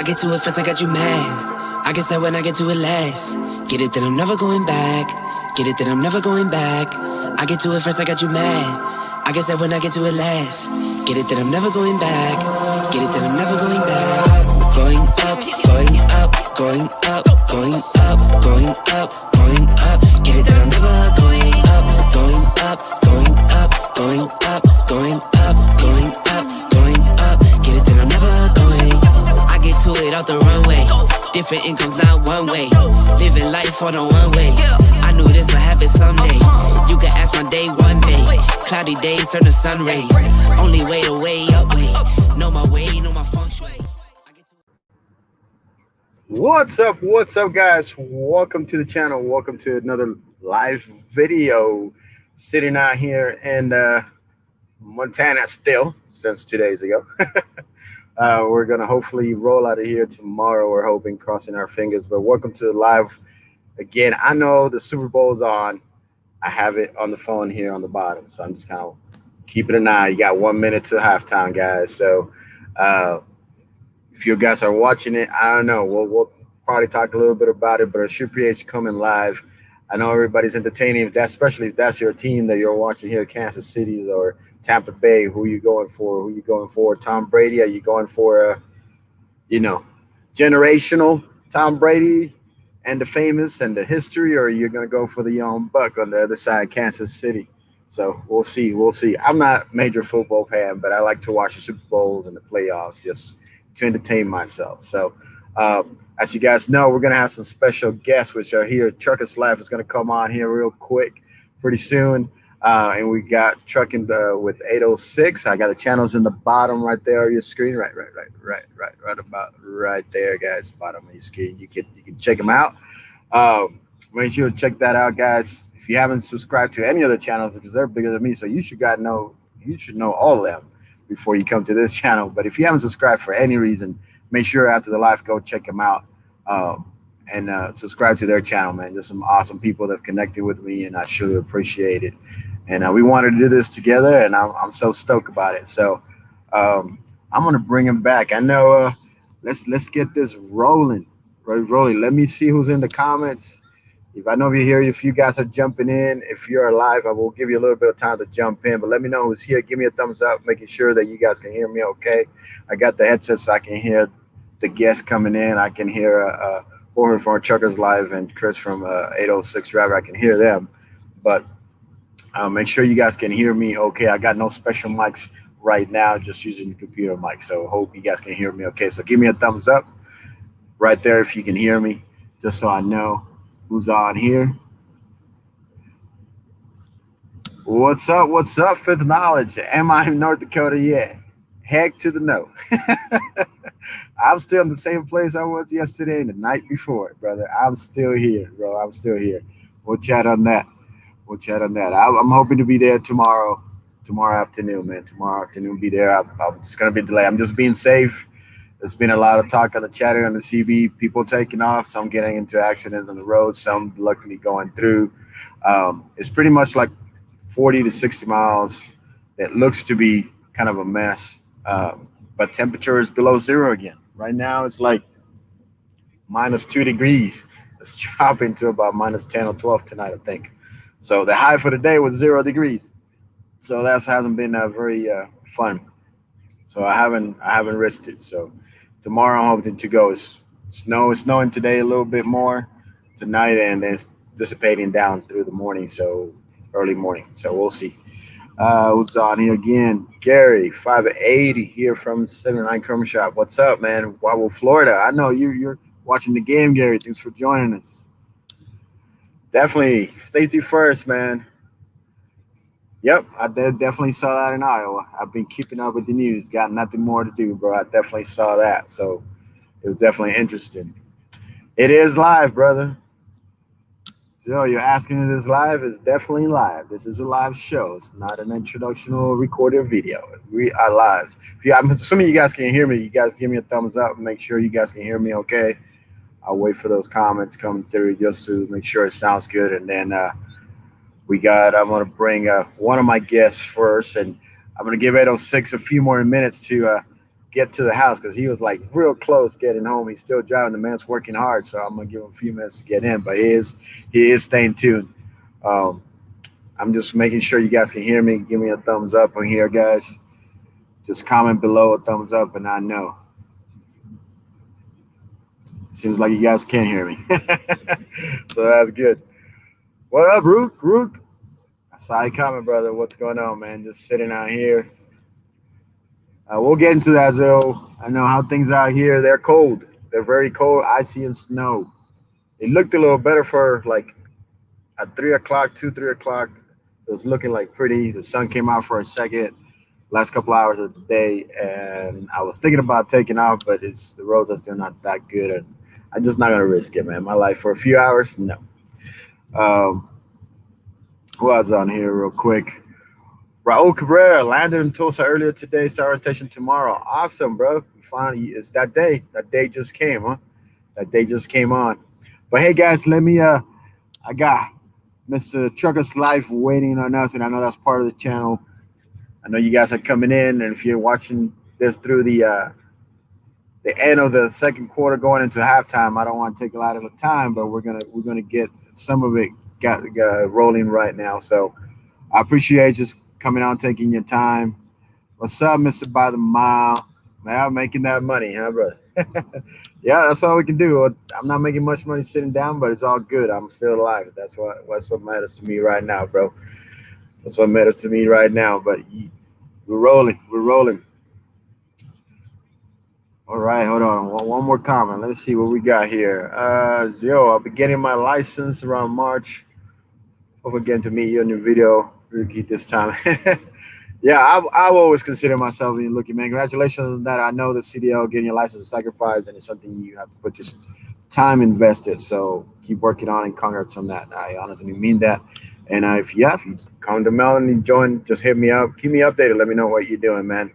I get to it first, I got you mad. I get sad when I get to it last. Get it that I'm never going back. Get it that I'm never going back. I get to it first, I got you mad. I get sad when I get to it last. Get it that I'm never going back. Get it that I'm never going back. Going up, going up, going up, going up, going up, going up. Get it that I'm never going up, going up, going up, going up, going up, going up, going up. Get it that I'm never going. I get to it off the runway. Different incomes, not one way. Living life on a one way. I knew this would happen someday. You can ask my day one day. Cloudy days turn to sun rays. Only way to way up way. Know my way, know my feng shui. What's up, guys? Welcome to the channel. Welcome to another live video. Sitting out here in Montana still, since 2 days ago. We're going to hopefully roll out of here tomorrow. We're hoping, crossing our fingers. But welcome to the live. Again, I know the Super Bowl's on. I have it on the phone here on the bottom. So I'm just kind of keeping an eye. You got 1 minute to halftime, guys. So if you guys are watching it, I don't know. We'll probably talk a little bit about it. But I sure appreciate you coming live. I know everybody's entertaining. Especially if that's your team that you're watching here, Kansas City or Tampa Bay. Who you going for? Who you going for? Tom Brady? Are you going for generational Tom Brady and the famous and the history, or you're going to go for the young buck on the other side, Kansas City? So we'll see. I'm not a major football fan, but I like to watch the Super Bowls and the playoffs just to entertain myself. So as you guys know, we're going to have some special guests which are here. Truckers Life is going to come on here real quick pretty soon. And we got Trucking with 806. I got the channels in the bottom right there of your screen. Right about right there, guys. Bottom of your screen. You can check them out. Make sure to check that out, guys. If you haven't subscribed to any of the channels, because they're bigger than me, so you should know all of them before you come to this channel. But if you haven't subscribed for any reason, make sure after the live go check them out. And subscribe to their channel, man. There's some awesome people that have connected with me, and I surely appreciate it. And we wanted to do this together, and I'm so stoked about it. So I'm gonna bring him back. I know. Let's get this rolling. Let me see who's in the comments. If you guys are jumping in. If you're alive, I will give you a little bit of time to jump in. But let me know who's here. Give me a thumbs up, making sure that you guys can hear me okay. I got the headset so I can hear the guests coming in. I can hear Jorge from Truckers Live and Chris from 806 Driver. I can hear them. But make sure you guys can hear me okay. I got no special mics right now, just using the computer mic. So hope you guys can hear me okay. So give me a thumbs up right there if you can hear me, just so I know who's on here. What's up, Fifth Knowledge? Am I in North Dakota yet? Heck to the no. I'm still in the same place I was yesterday and the night before, brother. I'm still here, bro. I'm still here. We'll chat on that. I'm hoping to be there tomorrow afternoon, man. Tomorrow afternoon, be there. I'm just going to be delayed. I'm just being safe. There's been a lot of talk on the chatter on the CB, people taking off, some getting into accidents on the road, some luckily going through. It's pretty much like 40 to 60 miles. That looks to be kind of a mess. But temperature is below zero again. Right now, it's like -2 degrees. It's dropping to about -10 or 12 tonight, I think. So the high for the day was 0 degrees. So that hasn't been very fun. So I haven't risked it. So tomorrow I'm hoping to go. It's snowing today a little bit more tonight, and then it's dissipating down through the morning. So early morning. So we'll see. Who's on here again? Gary 580 here from 79 Crumb Shop. What's up, man? Wobble, Florida. I know you're watching the game, Gary. Thanks for joining us. Definitely safety first, man. Yep, I definitely saw that in Iowa. I've been keeping up with the news. Got nothing more to do, bro. I definitely saw that. So it was definitely interesting. It is live, brother. So you're asking if this live? Is definitely live. This is a live show. It's not an introduction or recorded video. We are live. I'm assuming you guys can hear me. You guys give me a thumbs up and make sure you guys can hear me okay. I'll wait for those comments coming through just to make sure it sounds good. And then I'm going to bring one of my guests first. And I'm going to give 806 a few more minutes to get to the house because he was like real close getting home. He's still driving. The man's working hard, so I'm gonna give him a few minutes to get in. But he is staying tuned. Um, I'm just making sure you guys can hear me. Give me a thumbs up on here, guys. Just comment below a thumbs up, and I know. Seems like you guys can't hear me, so that's good. What up, Rook? Rook? I saw you comment, brother. What's going on, man? Just sitting out here. We'll get into that, though. I know how things out here. They're cold. They're very cold, icy, and snow. It looked a little better for like at 3 o'clock, 3 o'clock. It was looking like pretty. The sun came out for a second last couple hours of the day, and I was thinking about taking off, but the roads are still not that good, and I'm just not gonna risk it, man. My life for a few hours, no. Who was on here real quick? Raul Cabrera landed in Tulsa earlier today. Start rotation tomorrow. Awesome, bro. Finally, it's that day. That day just came, huh? That day just came on. But hey, guys, let me. I got Mr. Truckers Life waiting on us, and I know that's part of the channel. I know you guys are coming in, and if you're watching this through the end of the second quarter going into halftime, I don't want to take a lot of the time, but we're gonna get some of it got rolling right now. So I appreciate just coming out, taking your time. What's up, Mr. By the Mile? Man, making that money, huh, brother? Yeah, that's all we can do. I'm not making much money sitting down, but it's all good. I'm still alive. That's what matters to me right now, bro. That's what matters to me right now. But we're rolling. We're rolling. All right, hold on. One more comment. Let's see what we got here. Zio, I'll be getting my license around March. Hope again to meet you in the video. Repeat this time. Yeah, I've always considered myself being lucky, man. Congratulations on that. I know the CDL getting your license is a sacrifice, and it's something you have to put your time invested. So keep working on and congrats on that. I honestly mean that. And if you come to Melon and join, just hit me up. Keep me updated. Let me know what you're doing, man.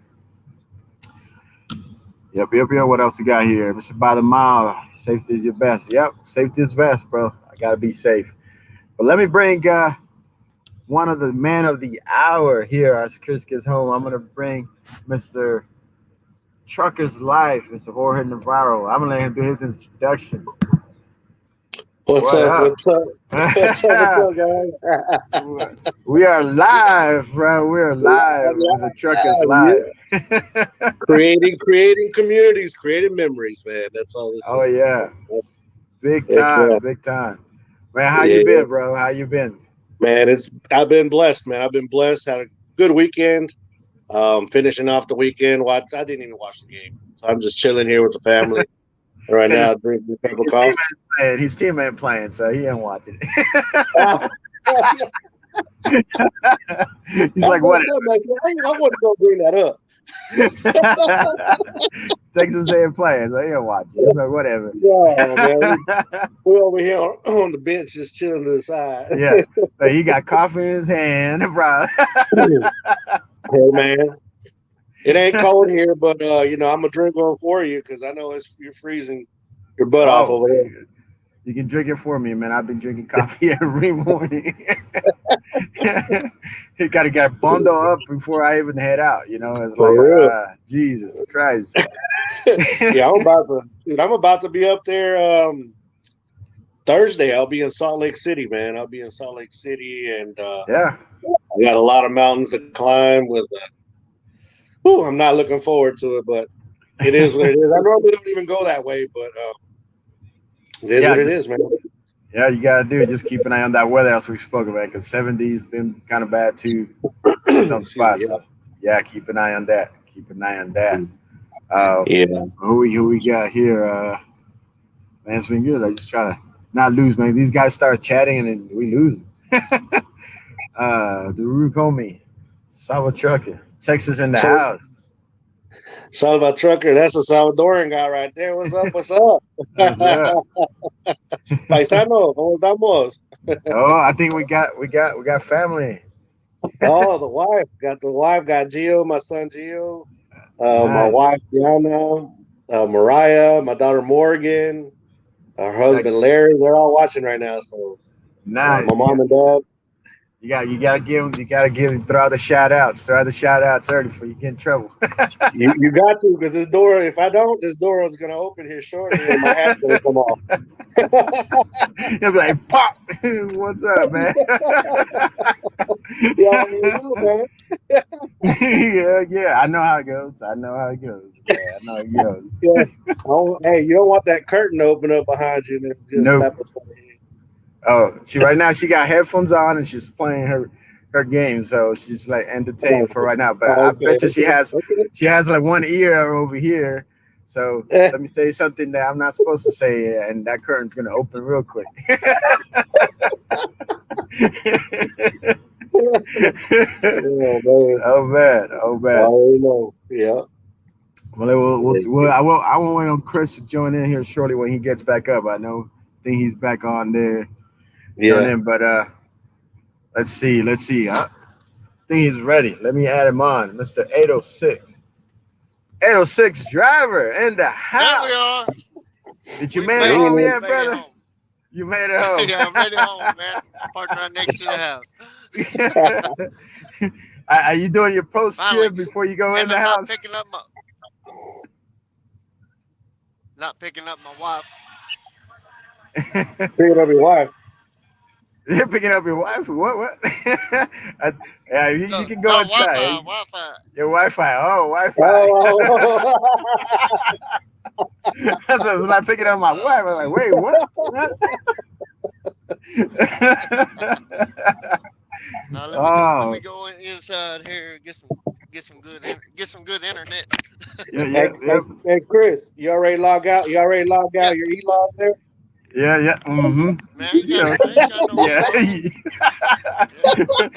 Yep. What else we got here? Mr. By the Mile, safety is your best. Yep, safety is best, bro. I got to be safe. But let me bring one of the man of the hour here as Chris gets home. I'm going to bring Mr. Truckers Life, Mr. Jorge Navarro. I'm going to let him do his introduction. What's up, guys? We are live, bro. We're live. Mr. Truckers Live. creating communities, creating memories, man. That's all this is. Yeah. Big time. Man, how you been, bro? How you been? Man, I've been blessed, man. I've been blessed. Had a good weekend. Finishing off the weekend. I didn't even watch the game. So I'm just chilling here with the family right now, drinking a cup of coffee. His team ain't playing, so he ain't watching it. He's like, what? I want to go bring that up. Texas ain't playing, so he ain't watching. So whatever. Yeah, man. We're over here on the bench just chilling to the side. Yeah. So he got coffee in his hand, bro. Hey, man. It ain't cold here, but I'm gonna drink one for you because I know you're freezing your butt off over there. You can drink it for me, man. I've been drinking coffee every morning. You gotta get bundled up before I even head out. It's like Jesus Christ. Yeah, I'm about to be up there Thursday. I'll be in Salt Lake City, man. I'll be in Salt Lake City, and I got a lot of mountains to climb with. I'm not looking forward to it, but it is what it is. I normally don't even go that way, but it is what it is, man. Yeah, you got to do it. Just keep an eye on that weather as we spoke about, because 70's been kind of bad too in some spots. So, yeah, keep an eye on that. Who we got here? Man, it's been good. I just try to not lose, man. These guys start chatting and then we lose them. The Rook homie, Salva Trucker, Texas in the house. Salva Trucker, that's a Salvadoran guy right there. What's up? What's up? Paisano, ¿cómo estamos? I think we got family. The wife. Got Gio, my son Gio. Nice. My wife Diana, Mariah, my daughter Morgan, our husband Larry. They're all watching right now. So nice. My mom and dad. You gotta give him throw out the shout outs early before you get in trouble. you got to, because this door, if I don't, this door is gonna open here shortly and my hat's gonna come off. He'll be like, pop, what's up, man? Yeah, I know how it goes. Man. I know how it goes. Yeah. Hey, you don't want that curtain to open up behind you. And just nope. Oh, she got headphones on and she's playing her game, so she's like entertained for right now. But I bet you she has like one ear over here. So let me say something that I'm not supposed to say, and that curtain's gonna open real quick. Oh man. Oh no. Yeah. Well, I won't wait on Chris to join in here shortly when he gets back up. I think he's back on there. Yeah. But let's see. I think he's ready. Let me add him on, Mr. 806. 806 driver in the house. There we are. Did you make it home yet, brother? Home. You made it home. Yeah, I made it home, man. Parked right next to the house. Are you doing your post shift before you go in the house? Not picking up my wife. Picking up your wife. You're picking up your wife? What? Yeah, you can go inside. Wi-Fi. Your Wi-Fi. Oh, Wi-Fi. That's what I was not picking up my wife. I was like, wait, what? Now let me go inside here and get some good internet. Hey, Chris, you already log out? Your e-log there? Yeah. Mm-hmm. Man, you got no yeah. I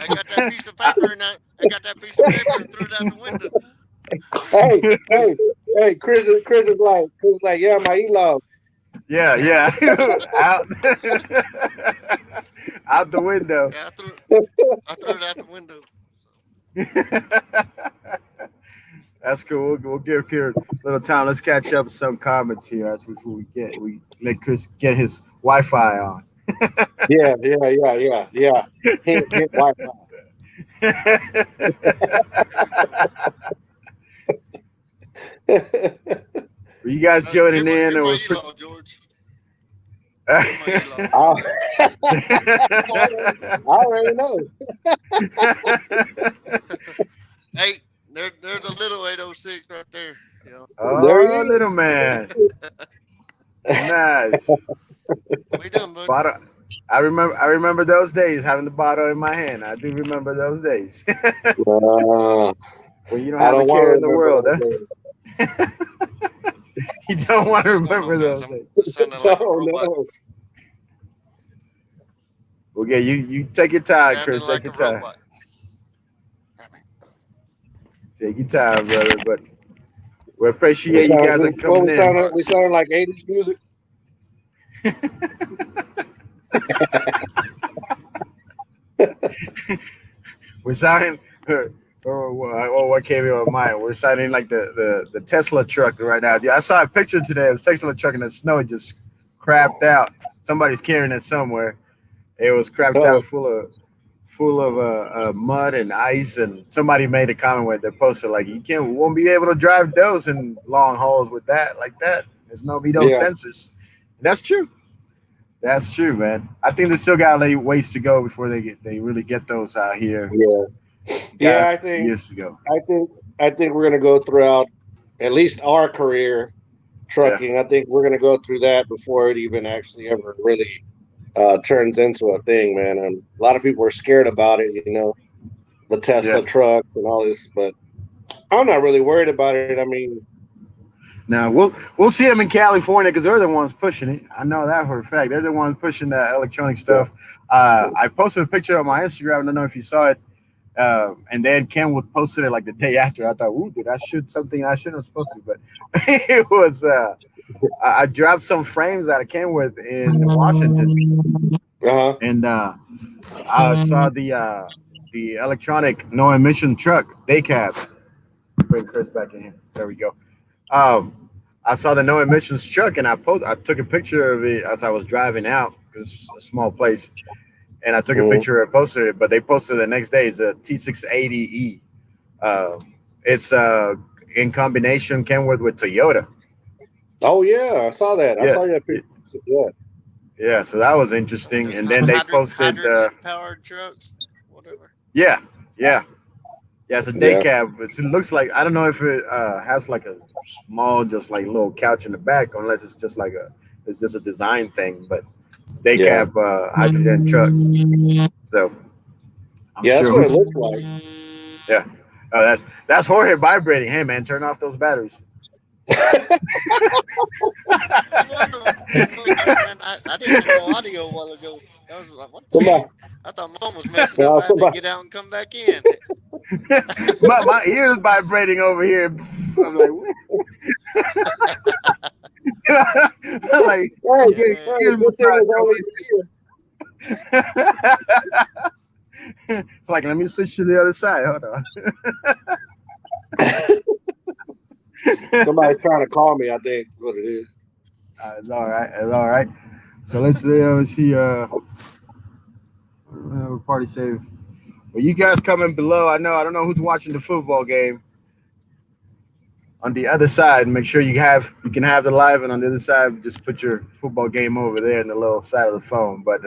got that piece of paper and threw it out the window. Hey, Chris is like, yeah, my e-log. Yeah. Out the window. Yeah, I threw it out the window. That's cool. We'll give here a little time. Let's catch up with some comments here as before we let Chris get his Wi-Fi on. Yeah. Hit Wi-Fi. Were you guys joining in or? George. I already know. Hey, there's a little 806 right there. You know. Oh, little man. Nice. What you doing, buddy? Bottle. I remember those days having the bottle in my hand. I do remember those days. When you don't have a care in the world, huh? You don't want to remember those days. No. Okay, you take your time, Chris. Take your time. Take your time, brother. But we appreciate you guys coming in. We sound like 80s music. We're sounding. What came in my mind? We're sounding like the Tesla truck right now. I saw a picture today of a Tesla truck in the snow. It just crapped out. Somebody's carrying it somewhere. It was crapped out, full of mud and ice. And somebody made a comment where they posted like, won't be able to drive those in long hauls with that like that. There's no sensors. And that's true. That's true, man. I think they still got ways to go before they really get those out here. Yeah, I think years to go. I think we're gonna go throughout at least our career trucking. Yeah. I think we're gonna go through that before it even actually ever really turns into a thing, man. And a lot of people are scared about it, the Tesla trucks and all this, but I'm not really worried about it. I mean, now we'll see them in California because they're the ones pushing it. I know that for a fact. They're the ones pushing the electronic stuff. I posted a picture on my Instagram. I don't know if you saw it. And then Kenwood posted it like the day after. I thought, ooh, did I shoot something I shouldn't have supposed to? But it was I dropped some frames out of Kenwood in Washington, and I saw the electronic no emission truck day cabs. Bring Chris back in here. There we go. I saw the no emissions truck, and I took a picture of it as I was driving out because it's a small place. and I took a picture and posted it. But they posted the next day. It's a T680E. It's in combination Kenworth with Toyota. Oh yeah, I saw that. I saw that picture. Yeah. Yeah, so that was interesting. And then they posted powered trucks, whatever. Yeah, it's a day cab. It looks like, I don't know if it has like a small, just like little couch in the back, unless it's just like it's just a design thing. But it's day cab hydrogen truck. So I'm sure that's what it looks like. Yeah. Oh, that's Jorge vibrating. Hey man, turn off those batteries. I didn't have no audio a while ago. I was like, what the heck? I thought mom was messing up. I had to get out and come back in. my ears vibrating over here. I'm like, what? I'm like, it's like, let me switch to the other side. Hold on. Somebody's trying to call me, I think, what it is. It's all right. So let's see. Party save. Well, you guys coming below. I don't know who's watching the football game. On the other side, make sure you can have the live, and on the other side, just put your football game over there in the little side of the phone. But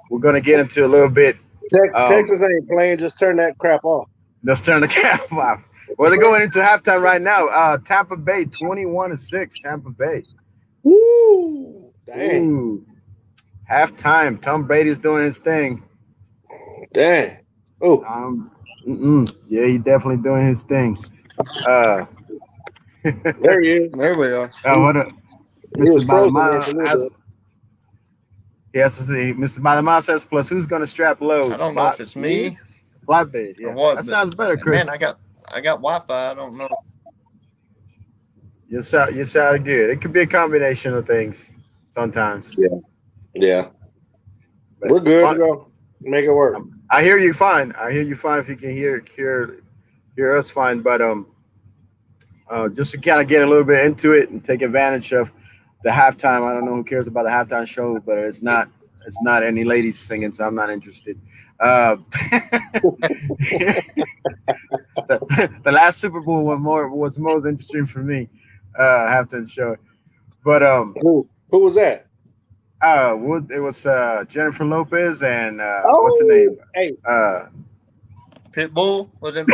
we're gonna get into a little bit. Texas ain't playing. Just turn that crap off. Let's turn the crap off. Well, they're going into halftime right now. Tampa Bay, 21-6. Tampa Bay. Woo! Dang. Ooh. Halftime. Tom Brady's doing his thing. Dang. Oh. Yeah, he's definitely doing his thing. There he is. There we are. What up? Mr. Balama Mr. Balama says, plus who's going to strap loads? I don't know if it's me. Flatbed, yeah. That sounds better, Chris. Man, I got Wi-Fi. I don't know. You sound good. It could be a combination of things sometimes. Yeah. We're good to go. Make it work. I hear you fine. If you can hear us fine. But just to kind of get a little bit into it and take advantage of the halftime. I don't know who cares about the halftime show, but it's not any ladies singing, so I'm not interested. The last Super Bowl was most interesting for me. Halftime show, but who was that? It was Jennifer Lopez and what's her name? Hey, Pitbull was it?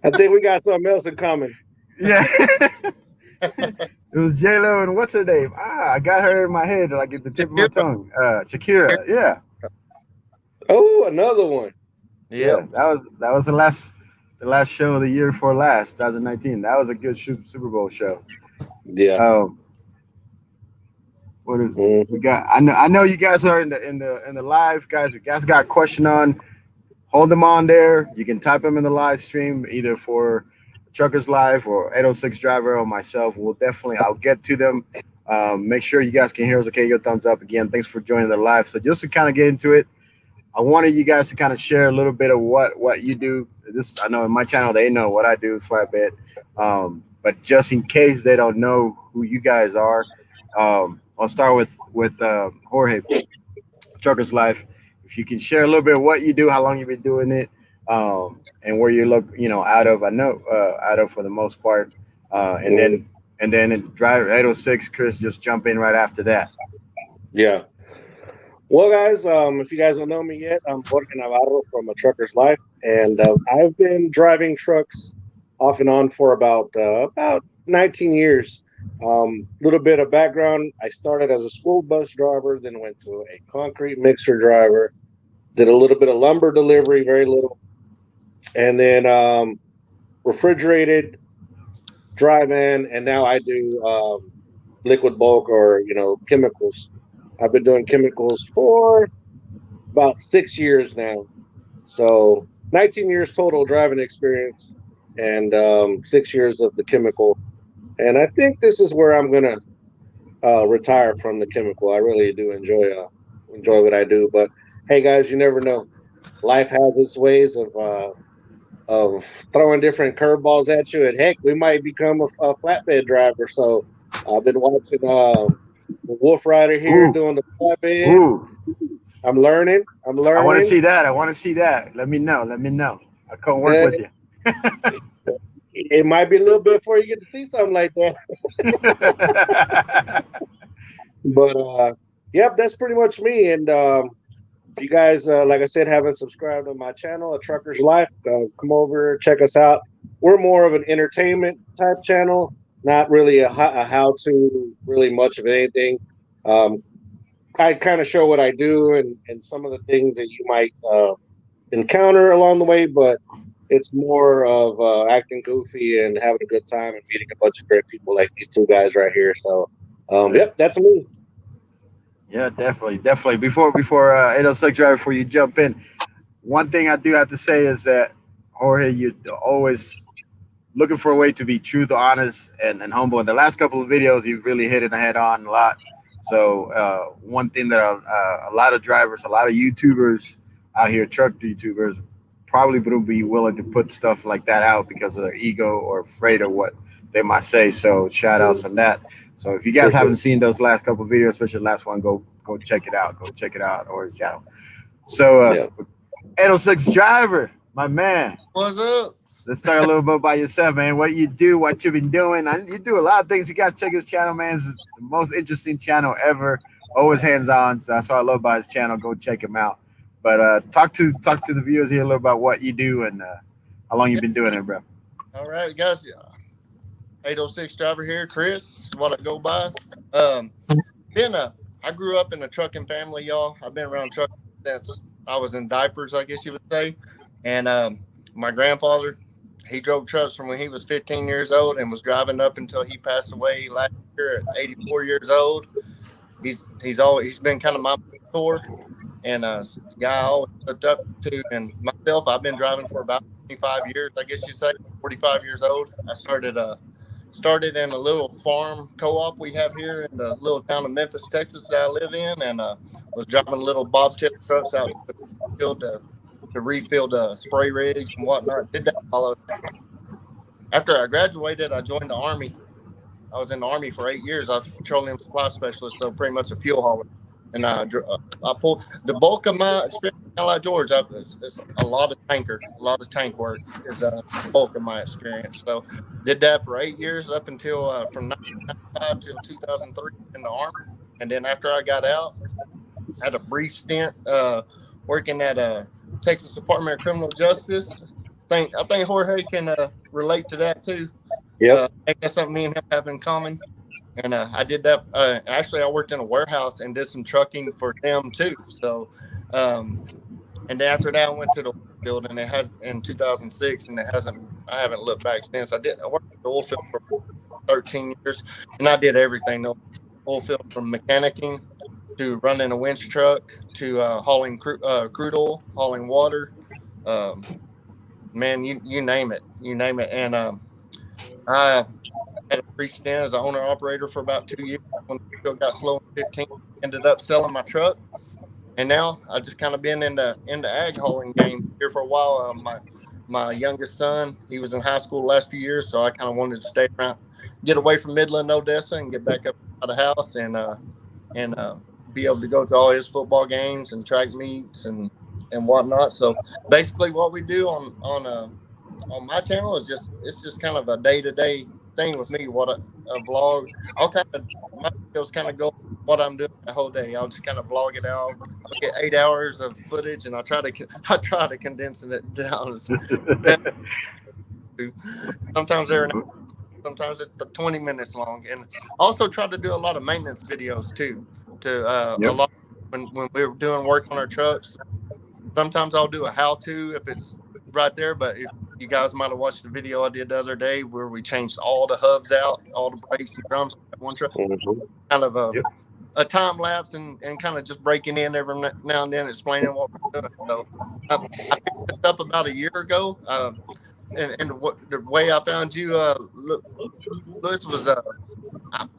I think we got something else in common. Yeah. It was J-Lo and what's her name? I got her in my head, like at the tip of my tongue. Shakira. Yeah. Oh, another one. Yeah. That was the last show of the year before last, 2019. That was a good Super Bowl show. Yeah. What is we got? I know you guys are in the live, guys. If you guys got a question on, hold them on there. You can type them in the live stream, either for Truckers Live or 806 Driver or myself. I'll get to them. Make sure you guys can hear us. Okay, your thumbs up again. Thanks for joining the live. So just to kind of get into it, I wanted you guys to kind of share a little bit of what you do. I know in my channel they know what I do, Flatbed. But just in case they don't know who you guys are, I'll start with Jorge, Truckers Life. If you can share a little bit of what you do, how long you've been doing it, and where you look, out of. I know out of for the most part, and then in Drive 806, Chris, just jump in right after that. Yeah. Well, guys, if you guys don't know me yet, I'm Jorge Navarro from A Trucker's Life, and I've been driving trucks off and on for about 19 years. Little bit of background: I started as a school bus driver, then went to a concrete mixer driver, did a little bit of lumber delivery, very little, and then refrigerated, dry van, and now I do liquid bulk or chemicals. I've been doing chemicals for about 6 years now. So 19 years total driving experience and 6 years of the chemical. And I think this is where I'm going to retire from the chemical. I really do enjoy what I do. But, hey, guys, you never know. Life has its ways of throwing different curveballs at you. And, heck, we might become a flatbed driver. So I've been watching Wolf Rider here doing the flatbed. I'm learning. I want to see that. Let me know. I can't work with you. It might be a little bit before you get to see something like that. But yep, that's pretty much me. And if you guys, like I said, haven't subscribed to my channel, A Trucker's Life, come over, check us out. We're more of an entertainment type channel, not really a how-to, really much of anything. I kind of show what I do and some of the things that you might encounter along the way, but it's more of acting goofy and having a good time and meeting a bunch of great people like these two guys right here. So, yep, that's me. Yeah, definitely. Before 806 driver, before you jump in, one thing I do have to say is that Jorge, you're always looking for a way to be truth, honest, and humble. In the last couple of videos, you've really hit it head on a lot. So one thing that a lot of drivers, a lot of YouTubers out here, truck YouTubers, probably wouldn't be willing to put stuff like that out because of their ego or afraid of what they might say. So shout outs on that. So if you guys haven't seen those last couple of videos, especially the last one, go check it out. Go check it out or his channel. So 806 driver, my man. What's up? Let's talk a little bit about yourself, man. What you do, what you've been doing. You do a lot of things. You guys check his channel, man. It's the most interesting channel ever. Always hands-on. So that's what I love about his channel. Go check him out. But talk to the viewers here a little about what you do and how long you've been doing it, bro. All right, guys. 806 driver here, Chris. What I go by. I grew up in a trucking family, y'all. I've been around trucking since I was in diapers, I guess you would say. And my grandfather, he drove trucks from when he was 15 years old and was driving up until he passed away last year at 84 years old. He's been kind of my mentor and a guy I always looked up to. And myself, I've been driving for about 25 years, I guess you'd say, 45 years old. I started in a little farm co-op we have here in the little town of Memphis, Texas that I live in, and was driving little bobtail trucks out to the field to refill the spray rigs and whatnot. Did that all after I graduated. I joined the Army. I was in the Army for 8 years. I was a petroleum supply specialist, so pretty much a fuel hauler. And I pulled the bulk of my experience in like George. It's a lot of tank work is the bulk of my experience. So did that for 8 years up until from 1995 till 2003 in the Army. And then after I got out, had a brief stint working at Texas Department of Criminal Justice. I think Jorge can relate to that too. Yeah, I think that's something me and him have in common. And I did that. Actually, I worked in a warehouse and did some trucking for them too. So, and then after that, I went to the oil field, and it has in 2006, and I haven't looked back since. I worked at the oil field for 13 years, and I did everything. The oil field from mechanicking to running a winch truck to hauling crude oil, hauling water. Man, you name it, And I had a brief stint as an owner operator for about 2 years. When the field got slow in 15, ended up selling my truck, and now I just kind of been in the ag hauling game here for a while. My youngest son, he was in high school the last few years, so I kind of wanted to stay around, get away from Midland, Odessa, and get back up out of the house and be able to go to all his football games and track meets and whatnot. So basically, what we do on my channel is just kind of a day-to-day thing with me. What a vlog. My videos kind of go what I'm doing the whole day. I'll just kind of vlog it out. I'll get 8 hours of footage, and I try to condense it down. Sometimes sometimes it's 20 minutes long, and also try to do a lot of maintenance videos too. A lot when we were doing work on our trucks. Sometimes I'll do a how-to if it's right there, but if you guys might have watched the video I did the other day where we changed all the hubs out, all the brakes and drums on one truck. Kind of a time lapse and kind of just breaking in every now and then, explaining what we're doing. So I picked this up about a year ago, and the way I found you, Lewis, was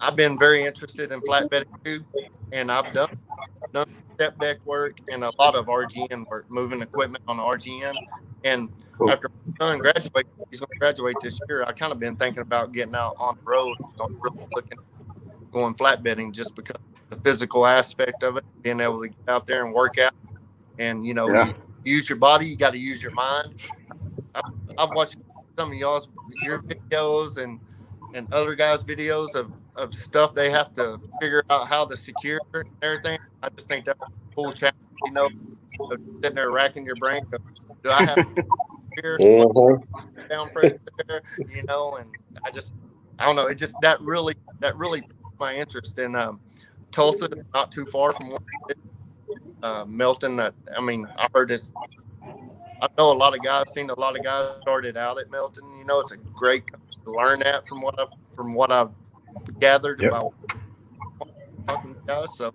I've been very interested in flatbedding too, and I've done step deck work and a lot of RGN work, moving equipment on the RGN. And after my son graduates, he's going to graduate this year. I kind of been thinking about getting out on the road, really looking going flatbedding just because the physical aspect of it, being able to get out there and work out, and you use your body. You got to use your mind. I've watched some of your videos and other guys' videos of stuff they have to figure out how to secure and everything. I just think that's a cool challenge, sitting there racking your brain. Do I have here down pressure there, and I don't know. It just that really piqued my interest in Tulsa, not too far from Melton. I heard it's. I know a lot of guys, seen a lot of guys started out at Melton. It's a great to learn that from what I've gathered about talking to guys. So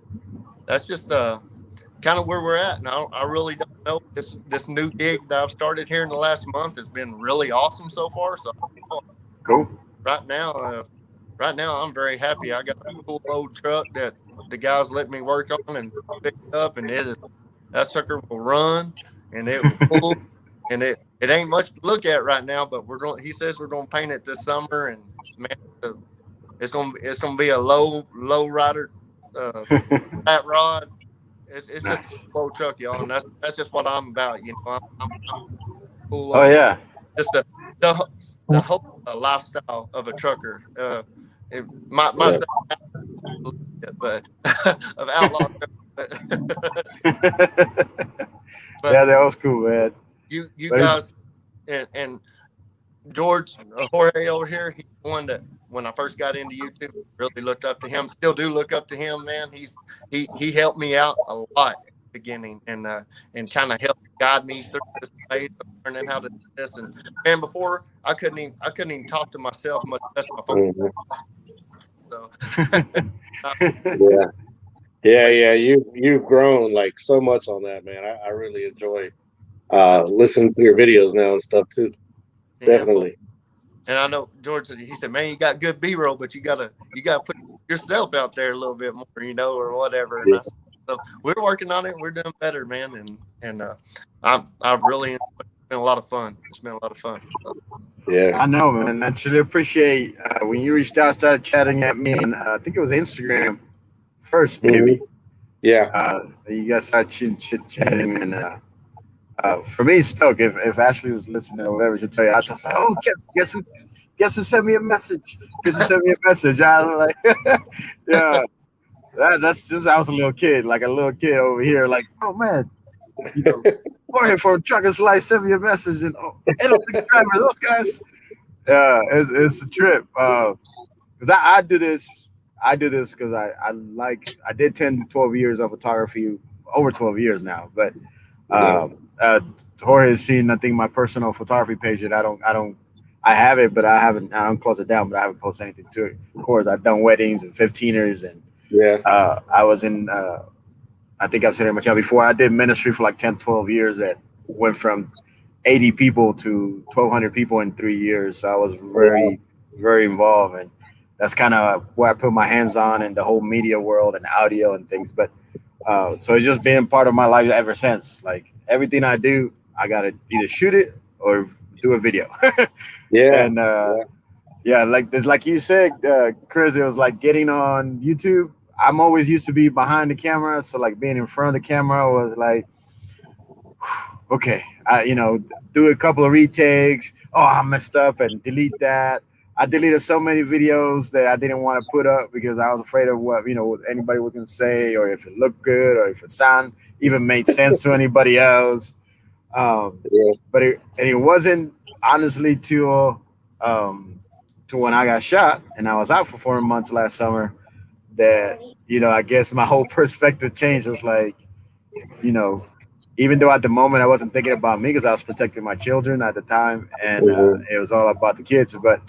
that's just kind of where we're at. And I really don't know. This new gig that I've started here in the last month has been really awesome so far. So cool. Right now I'm very happy. I got a cool old truck that the guys let me work on and pick up, and that sucker will run. And it was cool, and it ain't much to look at right now, but he says we're gonna paint it this summer, and man, it's gonna be a low rider, flat rod. It's just a slow truck, y'all, and that's just what I'm about. I'm cool. Oh yeah, just the whole lifestyle of a trucker. Myself, but of outlaw. But yeah, that was cool, man. You guys and George Jorge over here, he's one that when I first got into YouTube, really looked up to him. Still do look up to him, man. He helped me out a lot at the beginning and kind of helped guide me through this phase of learning how to do this. And man, before I couldn't even talk to myself much less my phone. So Yeah, you've grown like so much on that, man. I really enjoy listening to your videos now and stuff too. Definitely. And I know George said, he said, man, you got good B-roll, but you gotta put yourself out there a little bit more, or whatever. And so we're working on it. We're doing better, man. And I've really enjoyed it. It's been a lot of fun. So. Yeah, I know, man. I truly appreciate when you reached out, started chatting at me, and I think it was Instagram first, maybe. Yeah. You guys started chit-chatting, and for me, Stoke, if Ashley was listening or whatever, she'll tell you, I just like, oh, guess who sent me a message? Guess who sent me a message? I was like, yeah. That's just, I was a little kid over here, like, oh man, Jorge from Truckers Life sent me a message, and those guys. Yeah, it's a trip. Because I do this because I did 10, 12 years of photography, over 12 years now. But Jorge has seen, I think, my personal photography page, and I have it, but I don't close it down, but I haven't posted anything to it. Of course, I've done weddings and 15ers, and I was in, I think I've said it much before, I did ministry for like 10, 12 years that went from 80 people to 1,200 people in 3 years. So I was very, very involved, and that's kind of where I put my hands on in the whole media world and audio and things. But so it's just been part of my life ever since. Like everything I do, I got to either shoot it or do a video. Like you said, Chris, it was like getting on YouTube. I'm always used to be behind the camera. So like being in front of the camera was like, okay, do a couple of retakes. Oh, I messed up and delete that. I deleted so many videos that I didn't want to put up because I was afraid of what anybody was going to say, or if it looked good, or if it even made sense to anybody else. But it wasn't honestly till when I got shot and I was out for 4 months last summer that, I guess my whole perspective changed. It was like, even though at the moment I wasn't thinking about me because I was protecting my children at the time, and it was all about the kids, but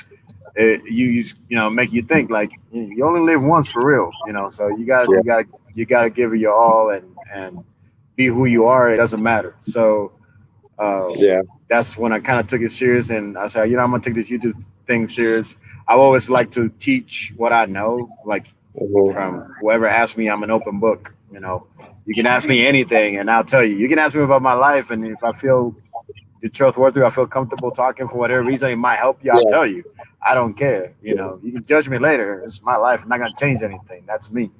you make you think like you only live once for real, so you gotta give it your all and be who you are. It doesn't matter. So that's when I kind of took it serious, and I said, I'm gonna take this YouTube thing serious. I always like to teach what I know, like from whoever asks me, I'm an open book. You can ask me anything and I'll tell you. You can ask me about my life, and if I feel you're trustworthy, I feel comfortable talking for whatever reason, it might help you. I'll tell you. I don't care. You know, you can judge me later. It's my life. I'm not gonna change anything. That's me.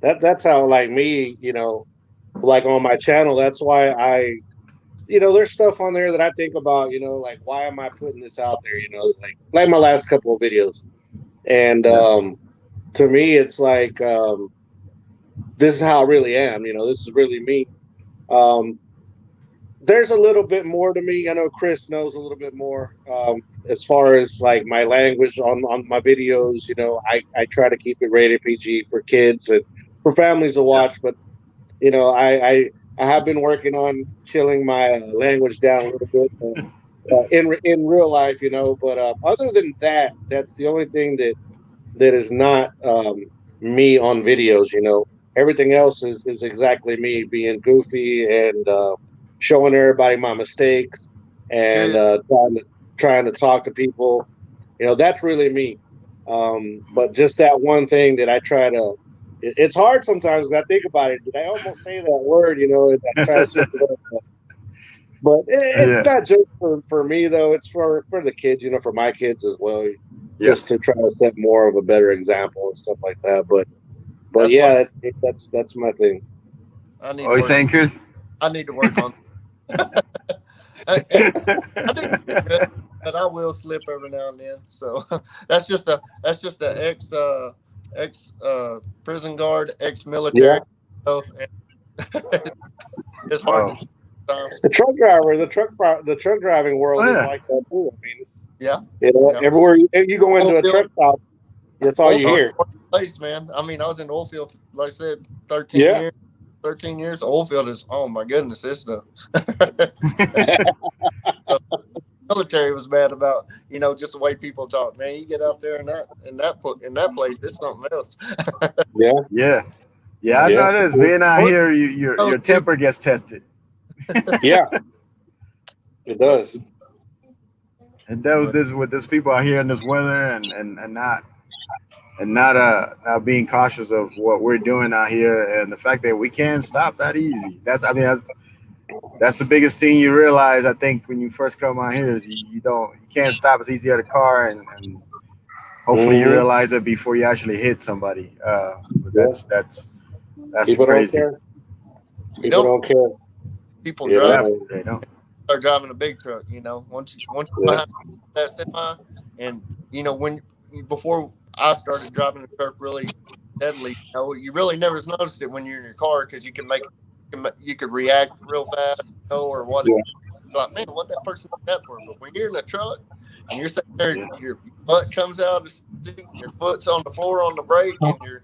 That's how like me, you know, like on my channel. That's why I, you know, there's stuff on there that I think about, you know, like why am I putting this out there? You know, like my last couple of videos, and to me, it's like this is how I really am. You know, this is really me. There's a little bit more to me. I know Chris knows a little bit more as far as like my language on my videos. You know, I try to keep it rated PG for kids and for families to watch. But you know, I have been working on chilling my language down a little bit in real life. You know, but other than that, that's the only thing that is not me on videos. You know, everything else is exactly me being goofy and showing everybody my mistakes and trying to talk to people. You know, that's really me. But just that one thing that I try to, it's hard sometimes when I think about it. Did I almost say that word, you know, and I try to switch it up. But it's not just for me though, it's for the kids, you know, for my kids as well. Just to try to set more of a better example and stuff like that. But that's my thing. What are you saying, Chris? I need to work on I do, but I will slip every now and then. So that's just a ex prison guard, ex-military. So, it's hard. The truck driving world is like that too. I mean, everywhere you go into a truck stop, that's all you hear. Place, man. I mean, I was in the oil field, like I said, 13 years. 13 years. The oil field is, oh my goodness, it's the military was bad about, you know, just the way people talk. Man, you get out there in that place, it's something else. I know this. Being out here, your temper gets tested. It does. And that was this with this people out here in this weather and not being cautious of what we're doing out here, and the fact that we can't stop that easy. That's the biggest thing you realize. I think when you first come out here is you can't stop as easy at a car, and hopefully you realize it before you actually hit somebody. But that's people crazy. People don't care. People drive. They don't. Start driving a big truck. You know, once you behind that semi, and you know before I started driving a truck really steadily, you know, you really never noticed it when you're in your car because you could react real fast, you know, or what. Like, man, what that person did that for? But when you're in a truck and you're sitting there, your butt comes out of the seat, your foot's on the floor on the brake, and you're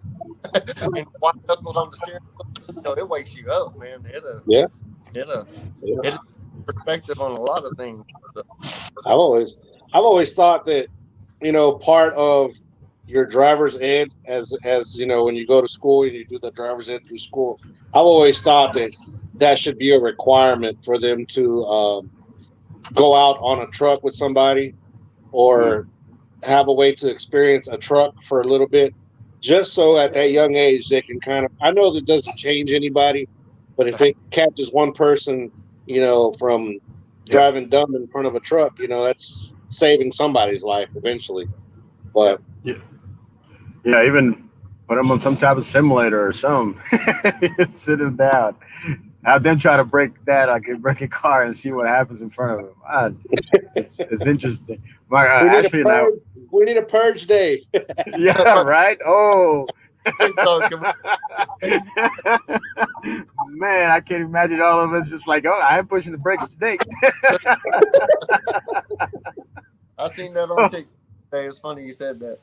white knuckled on the steering wheel, you know, it wakes you up, man. It perspective on a lot of things. So. I've always thought that, you know, part of your driver's ed as you know, when you go to school and you do the driver's ed through school, I've always thought that should be a requirement for them to go out on a truck with somebody or have a way to experience a truck for a little bit, just so at that young age they can kind of, I know that doesn't change anybody, but if it catches one person, you know, from driving dumb in front of a truck, you know, that's saving somebody's life eventually. But even put them on some type of simulator or something. Sit them down. Have them try to break a car and see what happens in front of them. It's interesting. We need a purge day. Yeah, right? Oh. Man, I can't imagine all of us just like, I ain't pushing the brakes today. I seen that on TikTok. It's funny you said that.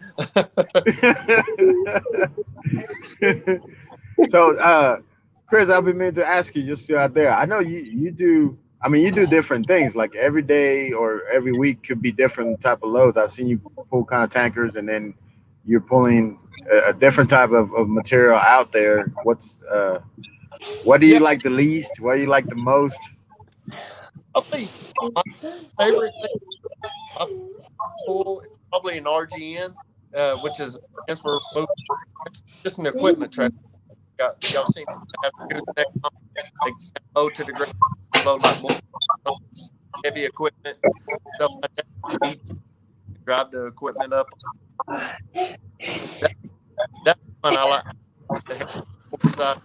So, Chris, I've been meaning to ask you just out there. I know you do. I mean, you do different things. Like every day or every week could be different type of loads. I've seen you pull kind of tankers, and then you're pulling a different type of material out there. What do you like the least? What do you like the most? I think my favorite thing I pull is probably an RGN, which is for just an equipment track. Y'all seen that? They go to the ground, load like more heavy equipment, stuff like that. Drive the equipment up. That's fun. I like the heavy side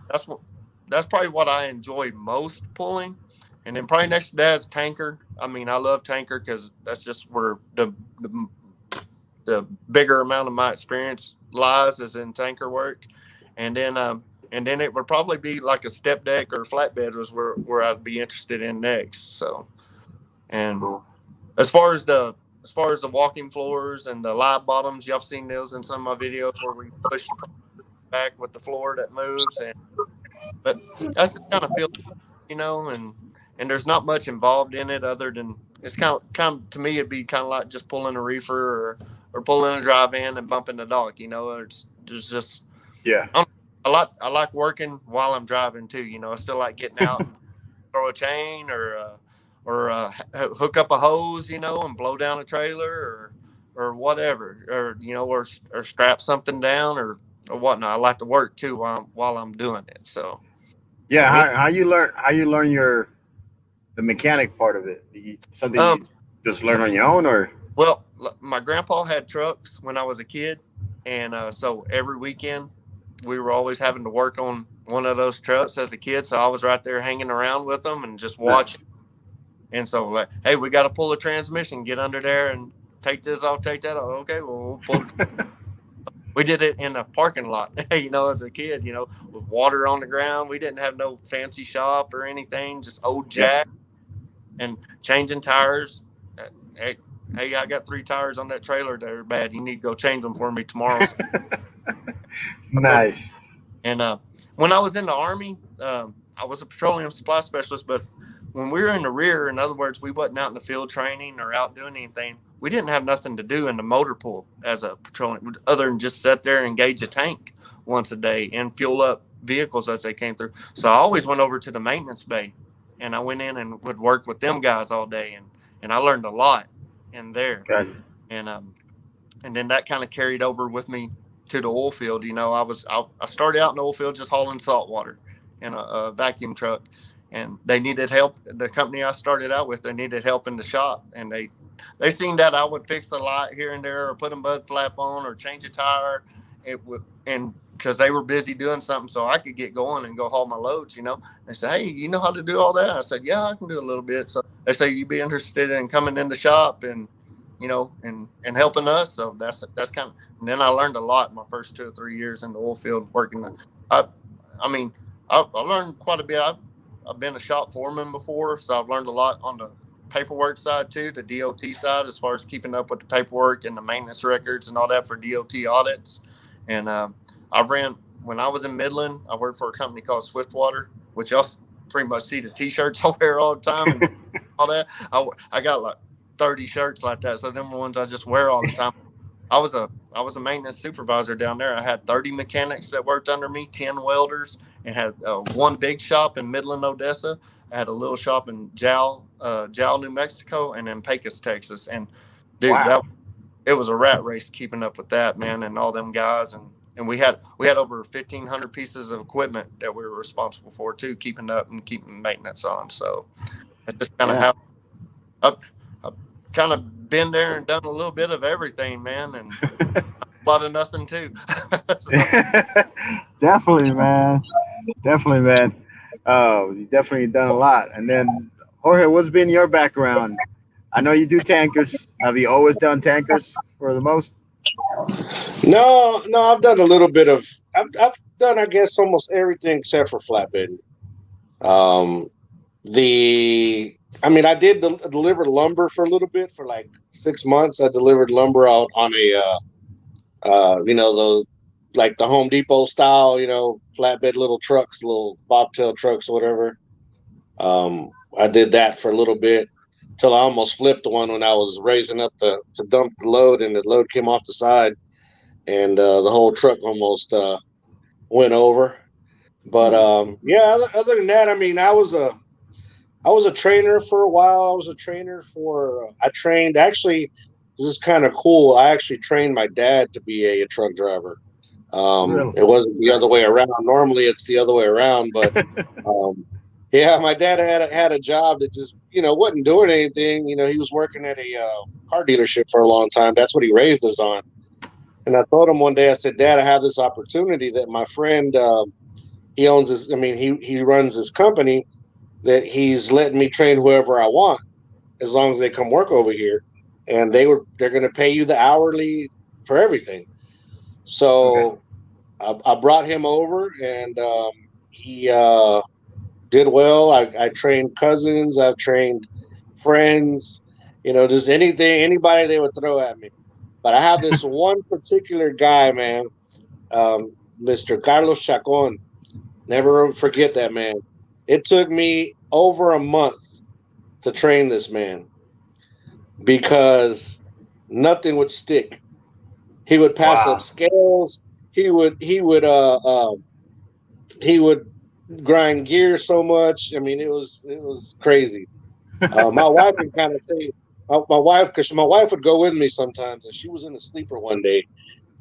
stuff. That's probably what I enjoy most pulling. And then probably next to that is tanker. I mean, I love tanker because that's just where the bigger amount of my experience lies is in tanker work. And then it would probably be like a step deck or flatbed was where I'd be interested in next. So, and as far as the walking floors and the live bottoms, y'all seen those in some of my videos where we push back with the floor that moves, but that's the kind of feel, and there's not much involved in it other than it's kind of to me it'd be kind of like just pulling a reefer or pulling a drive in and bumping the dock. There's just I like working while I'm driving too. I still like getting out and throw a chain or hook up a hose, and blow down a trailer or whatever, or strap something down or whatnot. I like to work too while I'm doing it. So yeah, how you learn the mechanic part of it? Something you just learn on your own, or? Well, my grandpa had trucks when I was a kid, and so every weekend we were always having to work on one of those trucks as a kid. So I was right there hanging around with them and just watching. Nice. And so, like, hey, we got to pull a transmission, get under there and take this off, take that off. Okay, well, we'll pull. We did it in a parking lot, as a kid, with water on the ground. We didn't have no fancy shop or anything, just old jack and changing tires. Hey, I got 3 tires on that trailer. They're bad. You need to go change them for me tomorrow. Nice. And when I was in the Army, I was a petroleum supply specialist, but when we were in the rear, in other words, we wasn't out in the field training or out doing anything. We didn't have nothing to do in the motor pool as a petroleum, other than just sit there and gauge a tank once a day and fuel up vehicles as they came through. So I always went over to the maintenance bay, and I went in and would work with them guys all day, and I learned a lot in there. Gotcha. And then that kind of carried over with me to the oil field. I started out in the oil field just hauling salt water in a vacuum truck, and they needed help. The company I started out with, they needed help in the shop, and they seen that I would fix a light here and there or put a mud flap on or change a tire. And because they were busy doing something, so I could get going and go haul my loads. They said, hey, you know how to do all that? I said, yeah, I can do a little bit. So they say, you'd be interested in coming in the shop and and helping us. So that's kind of, and then I learned a lot my first 2 or 3 years in the oil field working. I learned quite a bit. I've been a shop foreman before, so I've learned a lot on the paperwork side too, the DOT side, as far as keeping up with the paperwork and the maintenance records and all that for DOT audits. And when I was in Midland, I worked for a company called Swiftwater, which y'all pretty much see the t-shirts I wear all the time and all that. I got like 30 shirts like that, so them are ones I just wear all the time. I was a maintenance supervisor down there. I had 30 mechanics that worked under me, 10 welders, and had one big shop in Midland, Odessa. I had a little shop in Jal, New Mexico, and then Pecos, Texas. And dude, wow. It was a rat race keeping up with that, man, and all them guys. And we had over 1,500 pieces of equipment that we were responsible for too, keeping up and keeping maintenance on. So that's just kind of how I've kind of been there and done a little bit of everything, man, and a lot of nothing too. Definitely, man. You definitely done a lot. And then, Jorge, what's been your background? I know you do tankers. Have you always done tankers for the most? No, I've done a little bit of. I've done, I guess, almost everything except for flatbed. I did deliver lumber for a little bit for like 6 months. I delivered lumber out on those like the Home Depot style, flatbed little trucks, little bobtail trucks or whatever. I did that for a little bit till I almost flipped one when I was raising up to dump the load, and the load came off the side, and the whole truck almost went over. But other than that, I was a trainer for a while. I trained, actually, this is kind of cool. I actually trained my dad to be a truck driver. Really? It wasn't the other way around. Normally it's the other way around, but Yeah, my dad had a job that just, wasn't doing anything. He was working at a car dealership for a long time. That's what he raised us on. And I told him one day, I said, Dad, I have this opportunity that my friend, he owns his, he runs his company, that he's letting me train whoever I want as long as they come work over here. And they're going to pay you the hourly for everything. So I brought him over, and he did well. I trained cousins. I've trained friends. Just anybody they would throw at me. But I have this one particular guy, man, Mr. Carlos Chacon. Never forget that man. It took me over a month to train this man because nothing would stick. He would pass up scales. He would grind gears so much. It was crazy. My wife can kind of say, because my wife would go with me sometimes, and she was in the sleeper one day,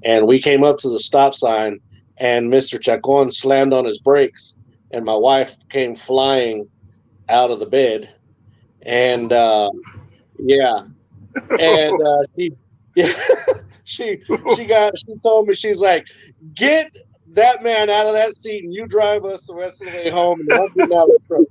and we came up to the stop sign, and Mr. Chacon slammed on his brakes, and my wife came flying out of the bed, and she told me, she's like, get that man out of that seat and you drive us the rest of the way home, and I'll get out of the truck.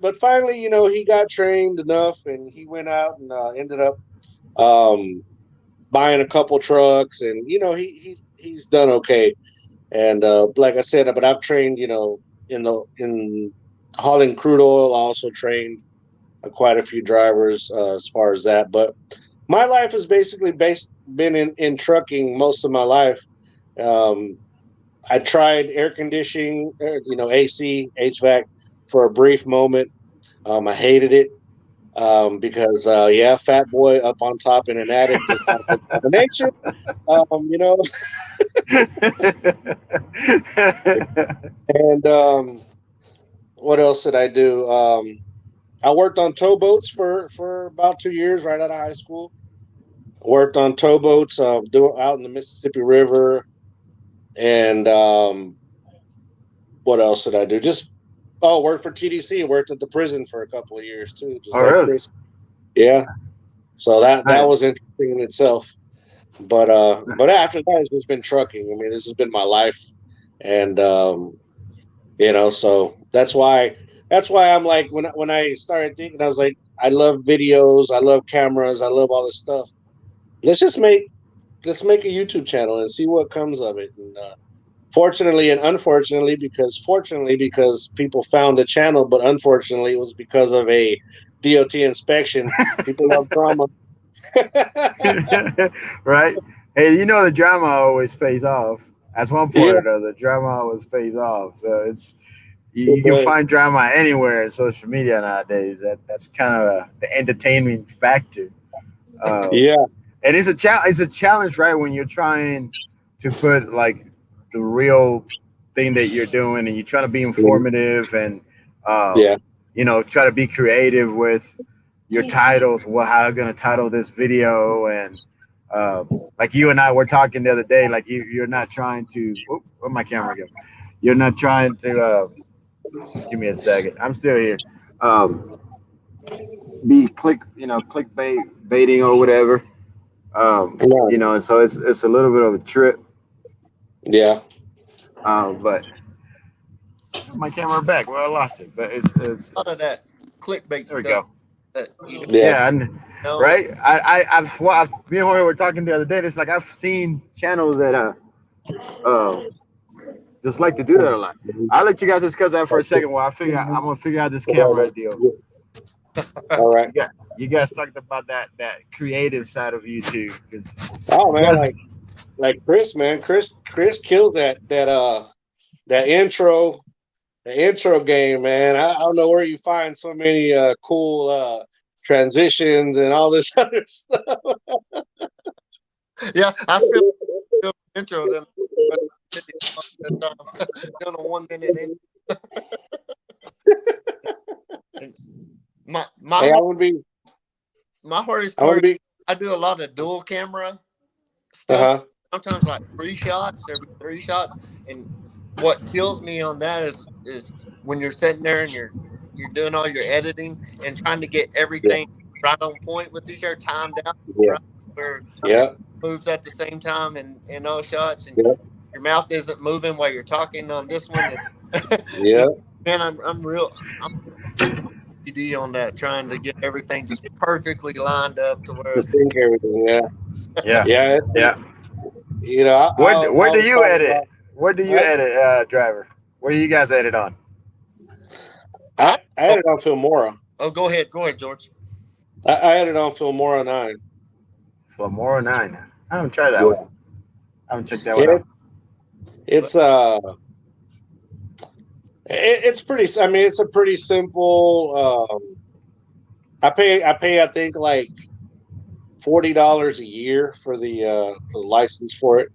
But finally, he got trained enough, and he went out and ended up buying a couple trucks, and he's done okay. And like I said, but I've trained, in hauling crude oil. I also trained quite a few drivers as far as that. But my life has basically been in trucking most of my life. I tried air conditioning, AC, HVAC for a brief moment. I hated it because, fat boy up on top in an attic, just not a good combination. And what else did I do? I worked on towboats for about 2 years right out of high school. Worked on towboats out in the Mississippi River. And what else did I do? Worked for TDC. Worked at the prison for a couple of years too. Really? Chris. Yeah. So that was interesting in itself. But after that, it's just been trucking. This has been my life, and so that's why I'm like, when I started thinking, I was like, I love videos, I love cameras, I love all this stuff. Let's make a YouTube channel and see what comes of it. And fortunately and unfortunately, because people found the channel, but unfortunately it was because of a DOT inspection. People love drama. Right? Hey, the drama always pays off. At one point or another, the drama always pays off. So it's you can find drama anywhere in social media nowadays. That's kind of the entertainment factor. And it's a challenge, right? When you're trying to put like the real thing that you're doing, and you're trying to be informative, and try to be creative with your titles. Well, how I'm gonna title this video, and like you and I were talking the other day, like you're not trying to. Where'd my camera go? You're not trying to. Give me a second. I'm still here. Be clickbaiting or whatever. And so it's a little bit of a trip. Yeah. But my camera back. Well, I lost it, but it's a lot of that clickbait there stuff. We go. Right. I've me and Jorge were talking the other day. It's like I've seen channels that just like to do that a lot. I'll let you guys discuss that for a second while I'm gonna figure out this camera deal. All right. You guys talked about that creative side of YouTube. Like Chris, man. Chris killed that intro. The intro game, man. I don't know where you find so many cool transitions and all this other stuff. Yeah, I feel the intro then done a 1 minute in. My hardest part, I do a lot of dual camera stuff. sometimes like 3 shots, every 3 shots. And what kills me on that is when you're sitting there and you're doing all your editing and trying to get everything right on point with each other, timed out, right, where moves at the same time and all shots, and your mouth isn't moving while you're talking on this one. Man, I'm PD on that, trying to get everything just perfectly lined up to where to sync everything. Yeah. You know, where do you edit? Where do you edit, Driver? Where do you guys edit on? I edit on Filmora. Oh, go ahead, George. I edit on Filmora 9. Filmora 9. I haven't tried that one. I haven't checked that one out. It's pretty. I mean, it's a pretty simple. I pay. I think like $40 a year for the license for it.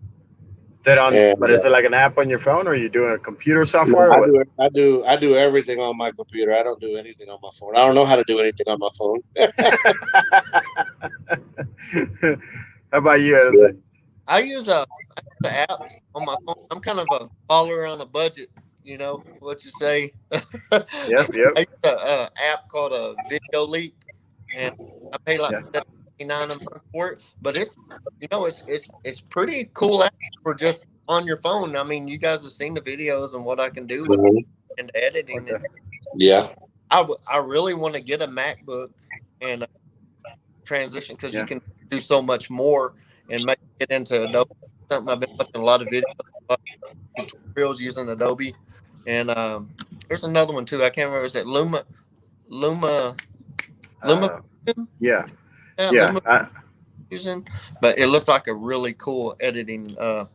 But is it like an app on your phone, or are you doing a computer software? No, I do everything on my computer. I don't do anything on my phone. I don't know how to do anything on my phone. How about you, Edison? I use an app on my phone. I'm kind of a follower on a budget. You know what you say? Yep. I use an app called a Video Leap, and I pay like $79 a month for it. But it's pretty cool app for just on your phone. I mean, you guys have seen the videos and what I can do with and editing. Yeah. I really want to get a MacBook and transition because you can do so much more and make it into Adobe. Something I've been watching a lot of videos, tutorials using Adobe. And there's another one too. I can't remember. Is it Luma? Yeah. Using, but it looks like a really cool editing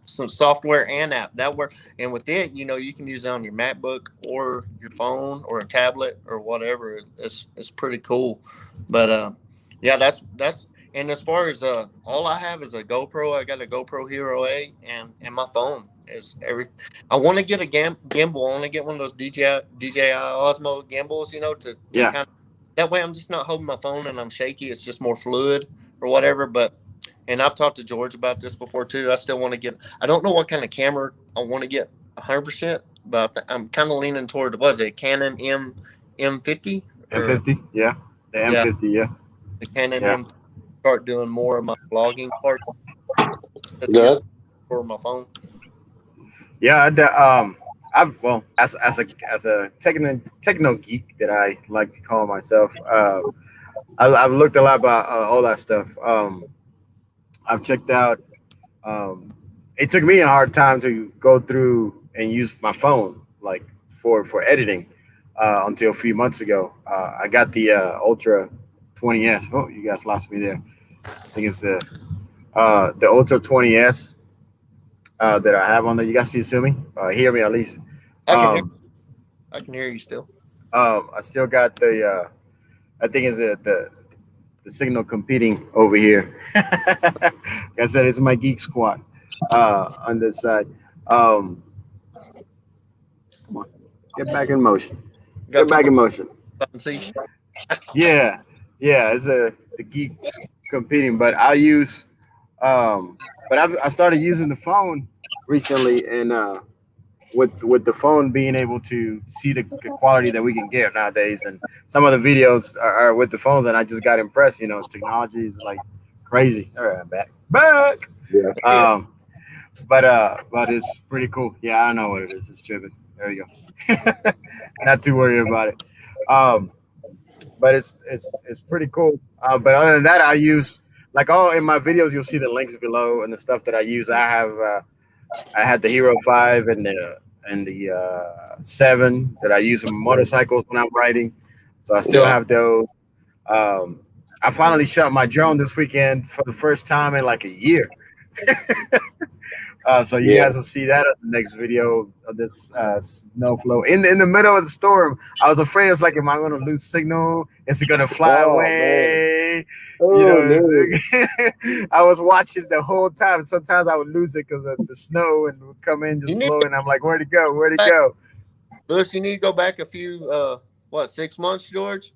some software and app that work. And with it, you can use it on your MacBook or your phone or a tablet or whatever. It's pretty cool. But that's. And as far as all I have is a GoPro. I got a GoPro Hero 8 and my phone is I want to get a gimbal. I want to get one of those DJI Osmo gimbals, to kind of, that way I'm just not holding my phone and I'm shaky. It's just more fluid or whatever. And I've talked to George about this before too. I still want to get, I don't know what kind of camera I want to get 100%, but I'm kind of leaning toward, Canon M50? M50, yeah. The M50, yeah. The Canon M50. Start doing more of my vlogging part for my phone. Yeah, as a techno geek that I like to call myself, I've looked a lot about all that stuff. I've checked out. It took me a hard time to go through and use my phone like for editing until a few months ago. I got the Ultra 20s. Oh, you guys lost me there. I think it's the Ultra 20s that I have on there. You guys see me? Hear me at least. I can hear you still. I still got the I think it's the signal competing over here. Like I said, it's my geek squad on this side. Come on, get back in motion. Get back in motion. Yeah, it's the geek competing, but I use but I started using the phone recently, and with the phone being able to see the quality that we can get nowadays, and some of the videos are with the phones, and I just got impressed. Technology is like crazy. All right, I'm back. Yeah. But it's pretty cool. Yeah, I don't know what it is. It's tripping. There you go. Not too worried about it. But it's pretty cool. But other than that, I use in my videos, you'll see the links below and the stuff that I use. I had the Hero 5 and the 7 that I use on motorcycles when I'm riding. So I still have those. I finally shot my drone this weekend for the first time in like a year. So you guys will see that in the next video of this snow flow. In the middle of the storm, I was afraid. It's like, am I going to lose signal? Is it going to fly away? I was watching the whole time. Sometimes I would lose it because of the snow and it would come in just slow. And I'm like, where'd it go? Where'd it go? Lewis, you need to go back a few, 6 months, George?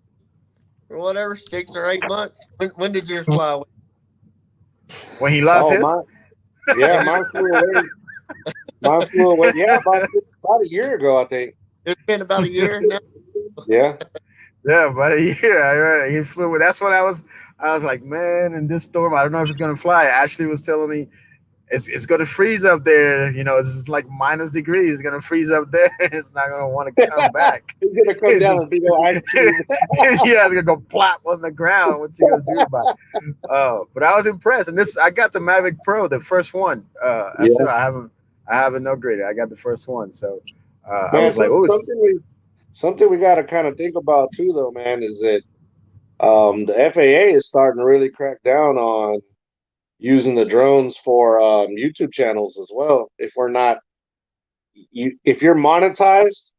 Or whatever, 6 or 8 months? When did yours fly away? When he lost his? Yeah, mine flew away. Mine flew away. Yeah, about a year ago, I think. It's been about a year now. Yeah. Yeah, about a year. He flew away. That's what I was like, man, in this storm, I don't know if it's gonna fly. Ashley was telling me it's gonna freeze up there. You know, it's like minus degrees. It's gonna freeze up there. It's not gonna want to come back. It's gonna come down and be no ice cream. Yeah, it's gonna go plop on the ground. What you gonna do about it? But I was impressed, and I got the Mavic Pro, the first one. I haven't upgraded. I got the first one, so I was like, oh, something we got to kind of think about too, though, man, is that the FAA is starting to really crack down on using the drones for YouTube channels as well. If you're monetized,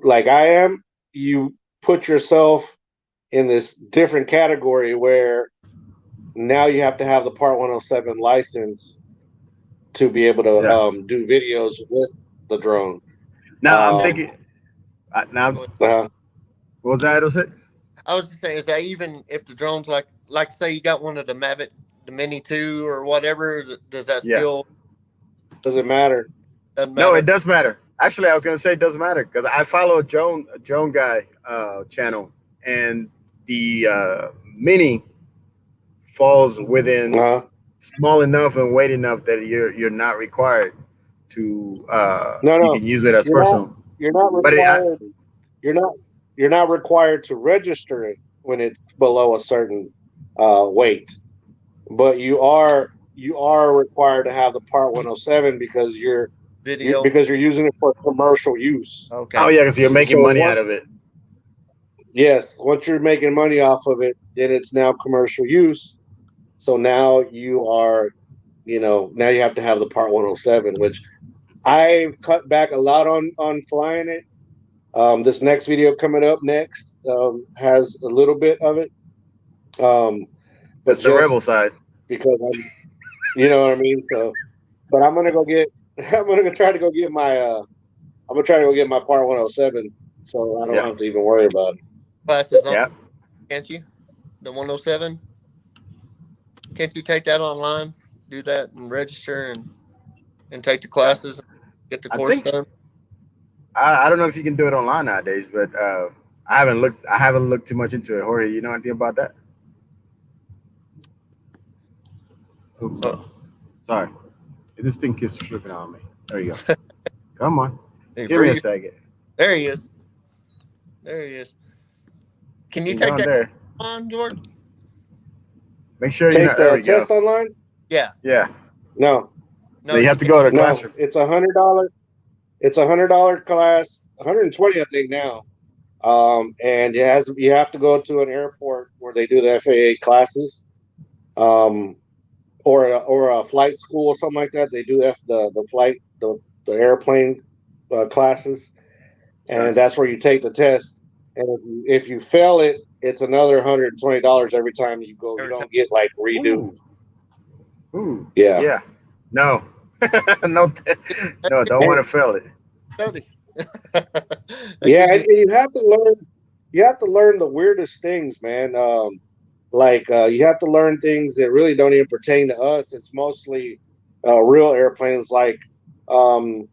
like I am, you put yourself in this different category where now you have to have the Part 107 license to be able to do videos with the drone. Now I'm thinking. What was that? I was just saying, is that even if the drone's like say you got one of the Mavic, the Mini 2 or whatever, does that still? Doesn't matter. No, it does matter. Actually, I was gonna say it doesn't matter because I follow a drone guy channel, and the Mini falls within small enough and weight enough that you're not required to. You can use it as personal. You're not required. You're not required to register it when it's below a certain weight, but you are required to have the Part 107 because you're using it for commercial use. Okay. Oh yeah, because you're making money out of it. Yes, once you're making money off of it, then it's now commercial use. So now you are, now you have to have the Part 107, which I've cut back a lot on flying it. This next video coming up next has a little bit of it. But it's the rebel side. Because you know what I mean? So, but I'm gonna try to go get my Part 107 so I don't have to even worry about it. Classes on, can't you? The 107? Can't you take that online? Do that and register and take the classes and get the course done? I don't know if you can do it online nowadays, but I haven't looked too much into it. Jorge, you know anything about that? Oops. Sorry. This thing keeps flipping on me. There you go. Come on. Give me a second. There he is. Can you take that there on, Jordan? Make sure you take the test online? Yeah. No, you have to go to the classroom. It's $100. It's $100 class, $120 I think now. And you have to go to an airport where they do the FAA classes, or a flight school or something like that. They do the airplane classes, and that's where you take the test. And if you fail it, it's another $120 every time you go. You don't get like redo. Ooh. Yeah. Yeah. No. No, don't want to fail it. Yeah, you have to learn the weirdest things, man. You have to learn things that really don't even pertain to us. It's mostly real airplanes, like the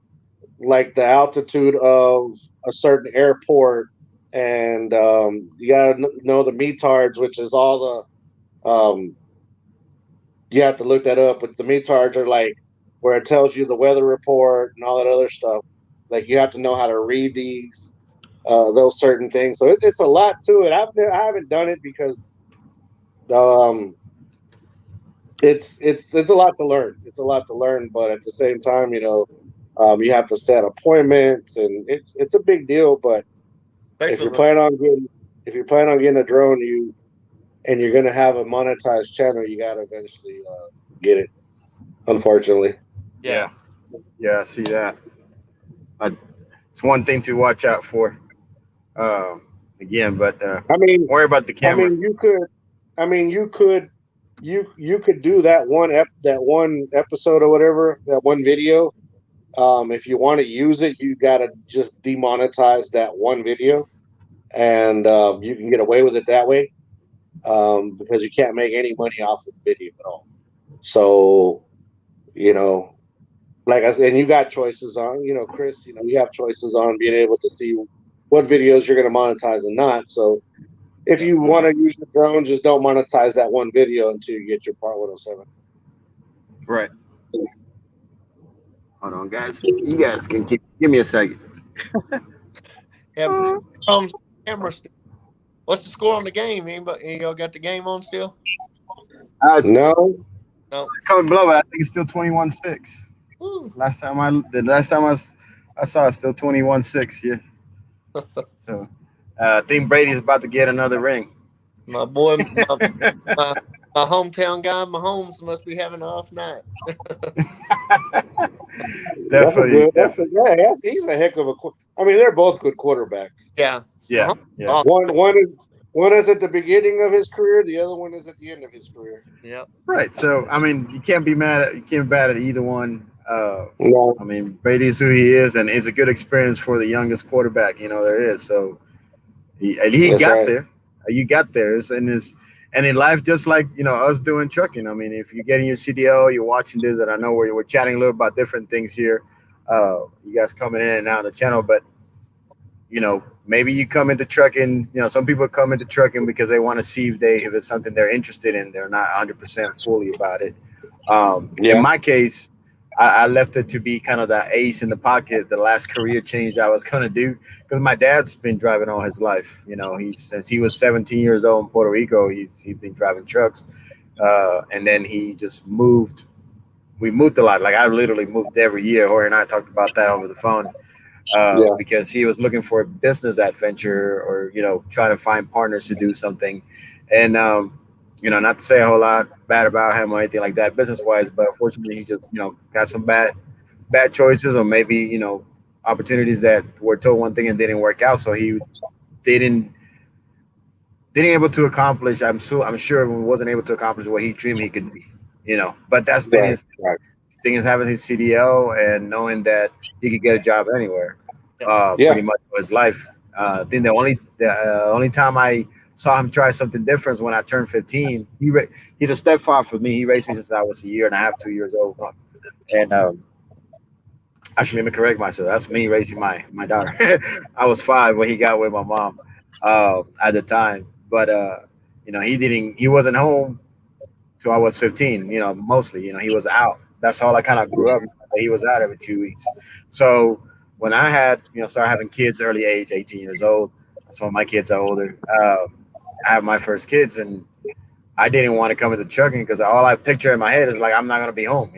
altitude of a certain airport, and you gotta know the METARs, which is all the you have to look that up. But the METARs are like where it tells you the weather report and all that other stuff. Like you have to know how to read those certain things. So it's a lot to it. I haven't done it because it's a lot to learn. It's a lot to learn, but at the same time, you have to set appointments, and it's a big deal. But if you're planning on getting a drone, and you're gonna have a monetized channel, you gotta eventually get it. Unfortunately. Yeah, I see that. It's one thing to watch out for. Again, but worry about the camera. You could do that one episode or whatever, that one video. If you want to use it, you gotta just demonetize that one video, and you can get away with it that way, because you can't make any money off of the video at all. So you know, like I said, and you got choices on, Chris, you have choices on being able to see what videos you're going to monetize and not. So if you want to use your drone, just don't monetize that one video until you get your Part 107. Right. Hold on, guys. You guys can give me a second. Camera. What's the score on the game? Anybody y'all got the game on still? No. Coming below, but I think it's still 21-6. Last time I saw it's still 21-6. Yeah. So I think Brady's about to get another ring. My boy, my hometown guy, Mahomes, must be having an off night. Definitely. He's a heck of a. I mean, they're both good quarterbacks. Yeah. One is at the beginning of his career. The other one is at the end of his career. Yeah. Right. So I mean, you can't be mad at either one. No. I mean, Brady's who he is, and it's a good experience for the youngest quarterback there is. So he got right there. You got there, and in life, just like us doing trucking. I mean, if you're getting your CDL, you're watching this, and I know we're chatting a little about different things here. You guys coming in and out of the channel, but maybe you come into trucking. Some people come into trucking because they want to see if it's something they're interested in. They're not 100% fully about it. In my case, I left it to be kind of the ace in the pocket, the last career change I was going to do, because my dad's been driving all his life. Since he was 17 years old in Puerto Rico, he's been driving trucks. And then he just moved. We moved a lot. Like I literally moved every year. Jorge and I talked about that over the phone because he was looking for a business adventure or, trying to find partners to do something. And, not to say a whole lot bad about him or anything like that business-wise, but unfortunately he just, got some bad choices or maybe, opportunities that were told one thing and didn't work out. So he didn't able to accomplish. I'm sure he wasn't able to accomplish what he dreamed he could be, but that's been his thing, is having his CDL and knowing that he could get a job anywhere, pretty much for his life. I think the only time I saw him try something different when I turned 15. He's a stepfather for me. He raised me since I was 1.5 years, 2 years old. And actually, let me correct myself. That's me raising my daughter. I was 5 when he got with my mom at the time. But he wasn't home till I was 15. Mostly. He was out. That's all I kind of grew up. He was out every 2 weeks. So when I had started having kids early age, 18 years old. Some of my kids are older. I have my first kids, and I didn't want to come into trucking because all I picture in my head is like I'm not gonna be home,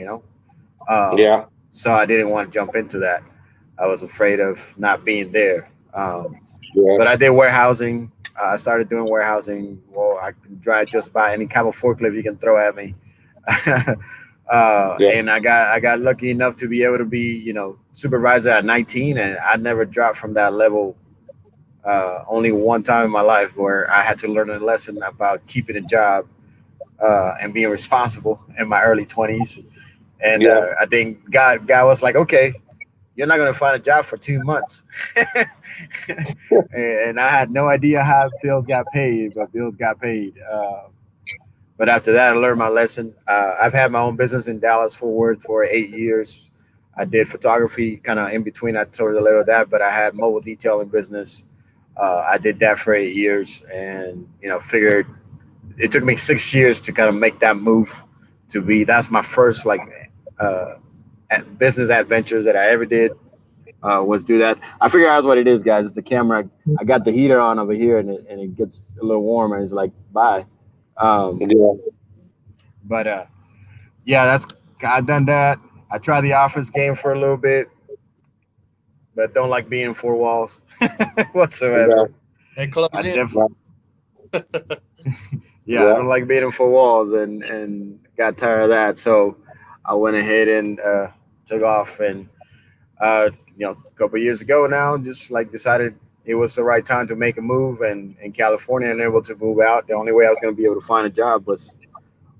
So I didn't want to jump into that. I was afraid of not being there. But I did warehousing. I started doing warehousing. Well, I can drive just about any kind of forklift you can throw at me. And I got lucky enough to be able to be supervisor at 19, and I never dropped from that level. Only one time in my life where I had to learn a lesson about keeping a job and being responsible in my early 20s. And I think God was like, okay, you're not going to find a job for 2 months. And I had no idea how bills got paid, but bills got paid. But after that, I learned my lesson. I've had my own business in Dallas-Fort Worth for 8 years. I did photography kind of in between. I told a little of that, but I had mobile detailing business. I did that for 8 years, and figured it took me 6 years to kind of make that move to be. That's my first business adventures that I ever did, was do that. I figured out what it is, guys. It's the camera. I got the heater on over here, and it gets a little warmer. It's like bye. But I've done that. I tried the office game for a little bit, but don't like being in 4 walls whatsoever. They close in. I don't like being in 4 walls and got tired of that. So I went ahead and took off, and a couple of years ago now, just decided it was the right time to make a move, and in California and able to move out. The only way I was going to be able to find a job was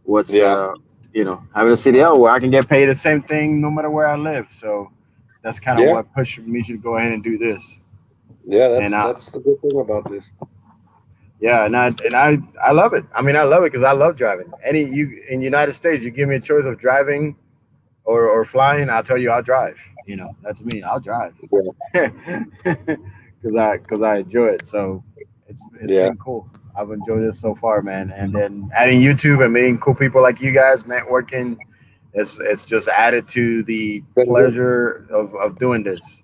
having a CDL where I can get paid the same thing no matter where I live. So that's kind of what pushed me to go ahead and do this. Yeah, that's the good thing about this. Yeah, and I love it. I mean, I love it because I love driving. In the United States, you give me a choice of driving or flying, I'll tell you I'll drive. You know, that's me. I'll drive because I enjoy it. So it's been cool. I've enjoyed this so far, man. And then adding YouTube and meeting cool people like you guys, networking, it's just added to the pleasure of doing this.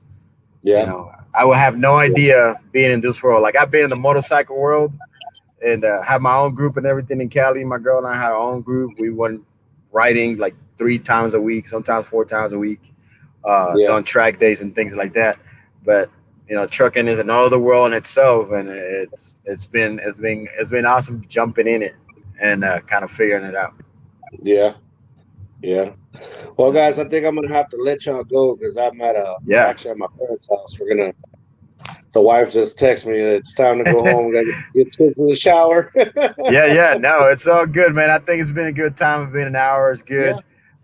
Yeah. You know, I would have no idea being in this world. Like I've been in the motorcycle world and have my own group and everything in Cali. My girl and I had our own group. We went riding like 3 times a week, sometimes 4 times a week, on track days and things like that. But you know, trucking is another world in itself, and it's been awesome jumping in it and kind of figuring it out. Yeah. Well, guys, I think I'm gonna have to let y'all go because I'm actually at my parents' house. The wife just texted me. It's time to go home. We gotta get kids in the shower. yeah. No, it's all good, man. I think it's been a good time. It's been an hour. It's good.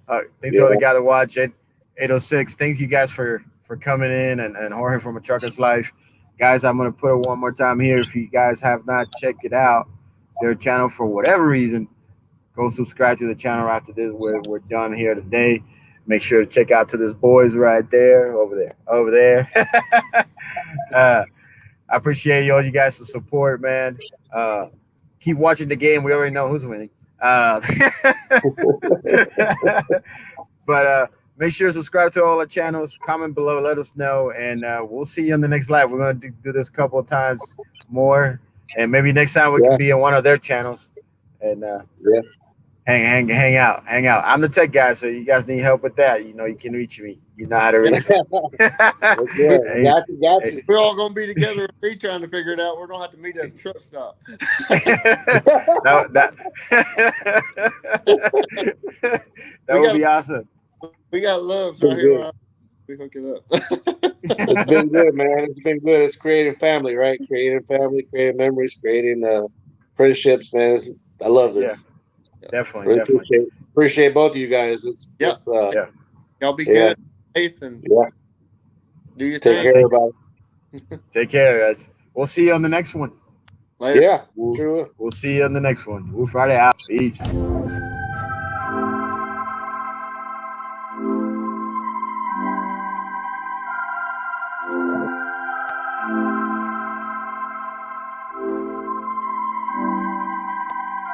Thanks to all the guys that watch it. 806. Thank you guys for coming in and Jorge from A Trucker's Life. Guys, I'm going to put it one more time here. If you guys have not checked it out, their channel for whatever reason, go subscribe to the channel after this. We're done here today. Make sure to check out to this boys right there, over there. I appreciate all you guys' support, man. Keep watching the game. We already know who's winning. But make sure to subscribe to all our channels. Comment below. Let us know. And we'll see you on the next live. We're going to do this a couple of times more. And maybe next time we can be on one of their channels. And hang out. I'm the tech guy, so you guys need help with that. You know, you can reach me. You know how to reach me. Got you. We're all going to be together and be trying to figure it out. We're going to have to meet at a truck stop. that would be awesome. We got loves right here. We hook it up. It's been good, man. It's been good. It's creating family, right? Creating family, creating memories, creating friendships, man. I love this. Yeah, definitely. Appreciate both of you guys. Y'all be good, safe, and do your thing. Take care, everybody. Take care, guys. We'll see you on the next one. Later. Yeah, we'll see you on the next one. We'll Friday out. Peace.